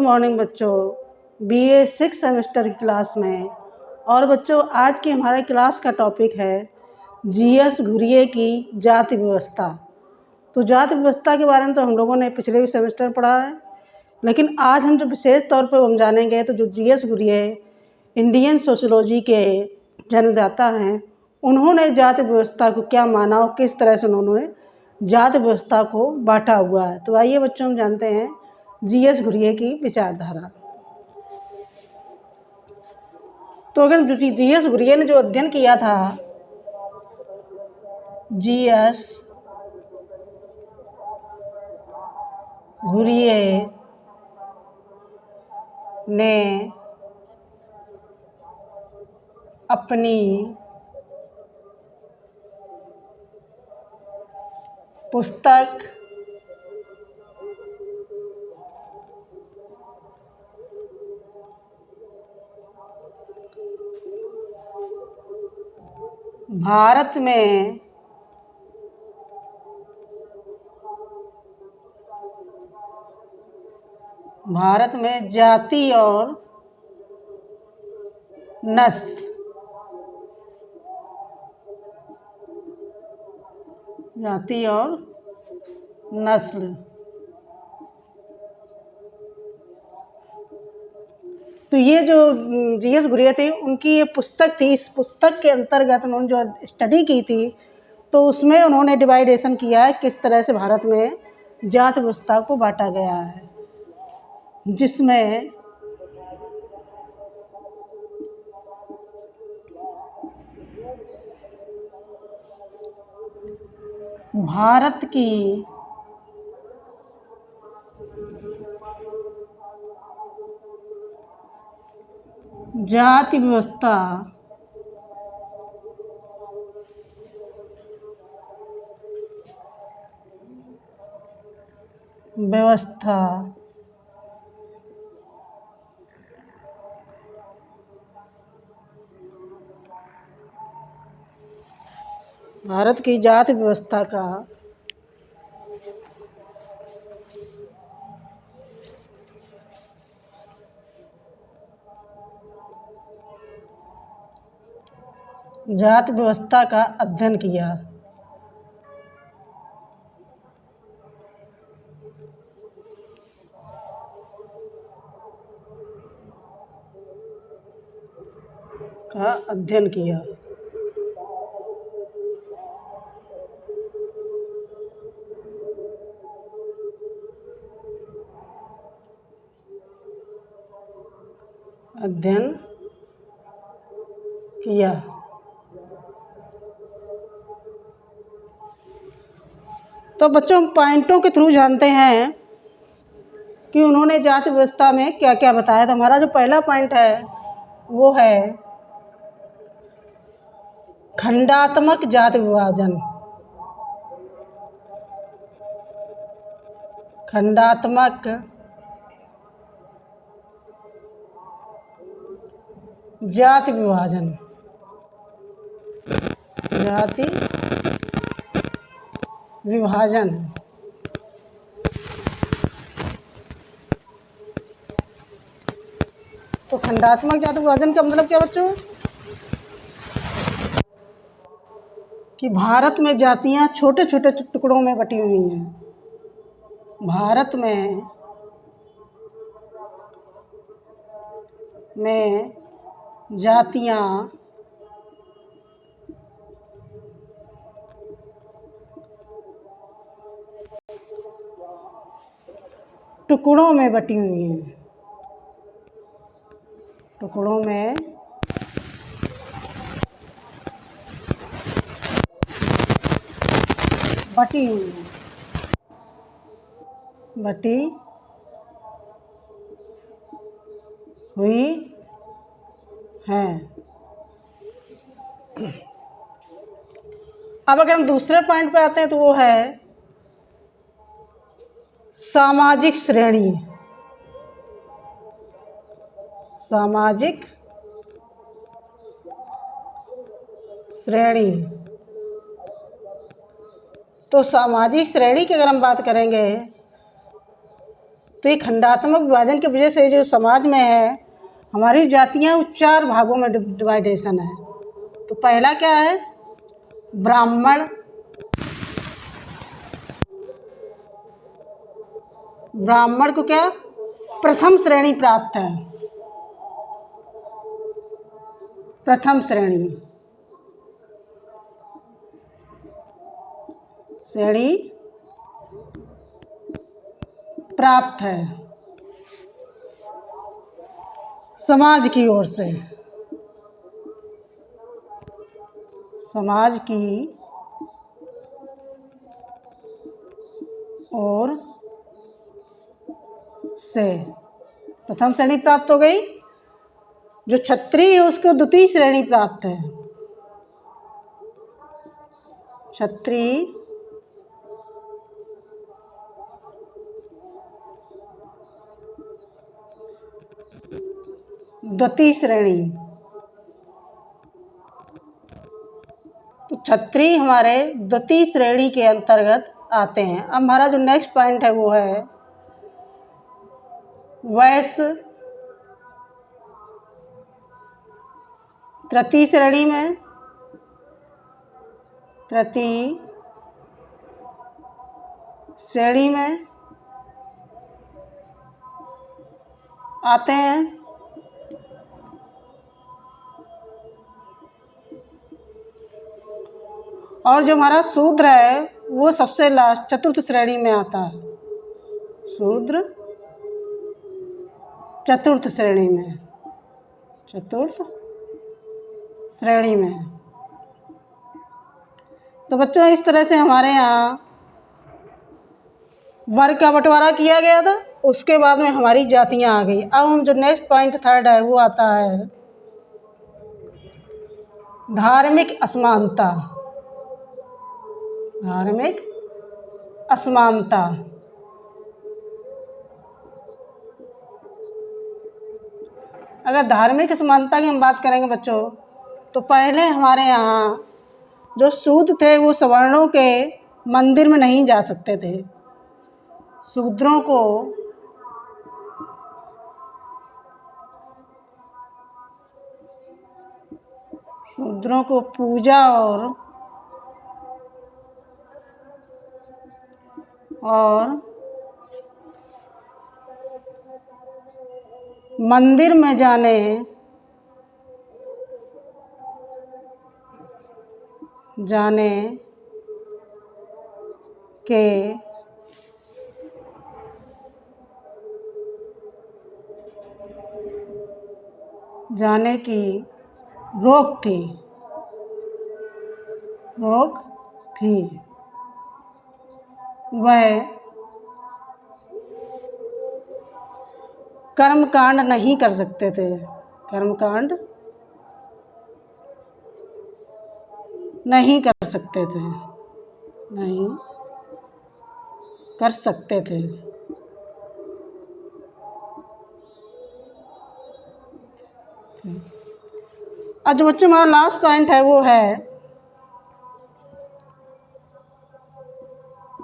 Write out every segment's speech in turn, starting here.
Morning बच्चों, BA 6 semester की class में। और बच्चों, आज की हमारे क्लास का टॉपिक है जीएस घुरिये की जाति व्यवस्था। तो जाति व्यवस्था के बारे में तो हम लोगों ने पिछले भी सेमेस्टर पढ़ा है, लेकिन आज हम जो विशेष तौर पर हम जानेंगे तो जो जीएस घुरिये इंडियन सोशियोलॉजी के जन्मदाता हैं, उन्होंने जाति व्यवस्था को क्या माना और किस तरह से उन्होंने जाति व्यवस्था को बांटा हुआ है। तो आइए बच्चों, हम जानते हैं जीएस घुरिये की विचारधारा। तो अगर जीएस घुरिये ने जो अध्ययन किया था, जीएस घुरिये ने अपनी पुस्तक भारत में जाति और नस्ल तो ये जो जीएस घुरिये थे, उनकी ये पुस्तक थी। इस पुस्तक के अंतर्गत उन्होंने जो स्टडी की थी, तो उसमें उन्होंने डिवाइडेशन किया है किस तरह से भारत में जाति व्यवस्था को बांटा गया है, जिसमें भारत की जाति व्यवस्था भारत की जाति व्यवस्था का अध्ययन किया। तो बच्चों, हम पॉइंटों के थ्रू जानते हैं कि उन्होंने जाति व्यवस्था में क्या क्या बताया था। हमारा जो पहला पॉइंट है वो है खंडात्मक जाति विभाजन। खंडात्मक जाति विभाजन। तो खंडात्मक जाति विभाजन का मतलब क्या बच्चों? कि भारत में जातियां छोटे छोटे टुकड़ों में बटी हुई हैं। भारत में जातियां टुकड़ों में बटी हुई हैं। टुकड़ों में बटी हुई हैं। अब अगर हम दूसरे पॉइंट पे आते हैं तो वो है सामाजिक श्रेणी। तो सामाजिक श्रेणी की अगर हम बात करेंगे तो ये खंडात्मक विभाजन की वजह से जो समाज में है हमारी जातियाँ 4 भागों में डिवाइडेशन है। तो पहला क्या है, ब्राह्मण। ब्राह्मण को क्या प्रथम श्रेणी प्राप्त है, प्रथम श्रेणी प्राप्त है समाज की ओर से, समाज की ओर से प्रथम श्रेणी प्राप्त हो गई। जो क्षत्रिय है उसको द्वितीय श्रेणी प्राप्त है, क्षत्रिय द्वितीय श्रेणी। तो क्षत्रिय हमारे द्वितीय श्रेणी के अंतर्गत आते हैं। अब हमारा जो नेक्स्ट पॉइंट है वो है वैश्य तृतीय श्रेणी में, तृतीय श्रेणी में आते हैं। और जो हमारा शूद्र है वो सबसे लास्ट चतुर्थ श्रेणी में आता है, शूद्र चतुर्थ श्रेणी में, चतुर्थ श्रेणी में। तो बच्चों इस तरह से हमारे यहाँ वर्ग का बंटवारा किया गया था, उसके बाद में हमारी जातियाँ आ गई। अब हम जो नेक्स्ट पॉइंट थर्ड है वो आता है धार्मिक असमानता, धार्मिक असमानता। अगर धार्मिक असमानता की हम बात करेंगे बच्चों, तो पहले हमारे यहाँ जो शूद्र थे वो सवर्णों के मंदिर में नहीं जा सकते थे। शूद्रों को पूजा और मंदिर में जाने के जाने की रोक थी, वह कर्मकांड नहीं कर सकते थे, कर्मकांड नहीं कर सकते थे, नहीं कर सकते थे। आज बच्चों हमारा लास्ट पॉइंट है वो है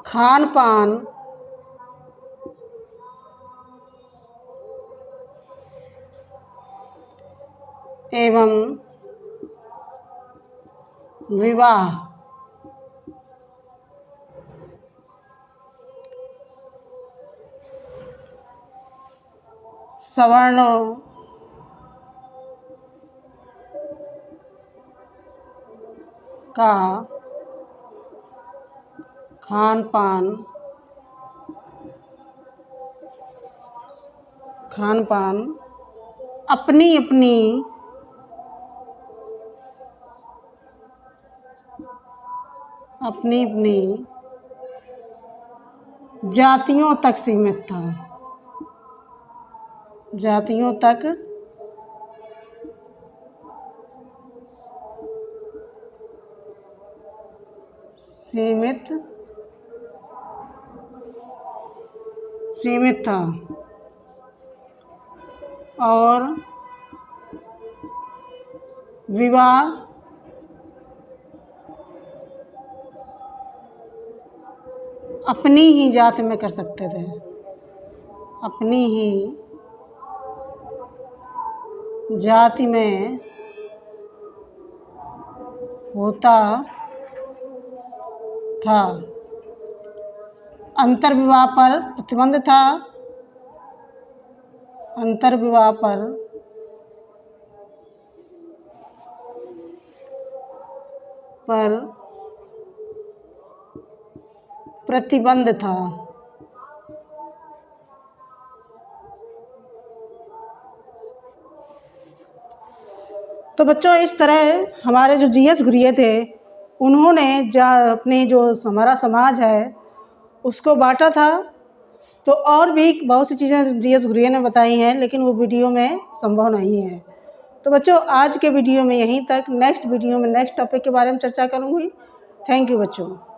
खान पान एवं विवाह। सवर्णों का खान पान अपनी अपनी जातियों तक सीमित था, जातियों तक सीमित था और विवाह अपनी ही जाति में कर सकते थे, अपनी ही जाति में होता था। अंतर्विवाह पर प्रतिबंध था। अंतर्विवाह पर प्रतिबंध था। तो बच्चों, इस तरह हमारे जो जीएस घुरिये थे, उन्होंने अपनी जो हमारा समाज है उसको बांटा था। तो और भी बहुत सी चीज़ें जीएस घुरिये ने बताई हैं, लेकिन वो वीडियो में संभव नहीं है। तो बच्चों, आज के वीडियो में यहीं तक। नेक्स्ट वीडियो में नेक्स्ट टॉपिक के बारे में चर्चा करूँगी। थैंक यू बच्चों।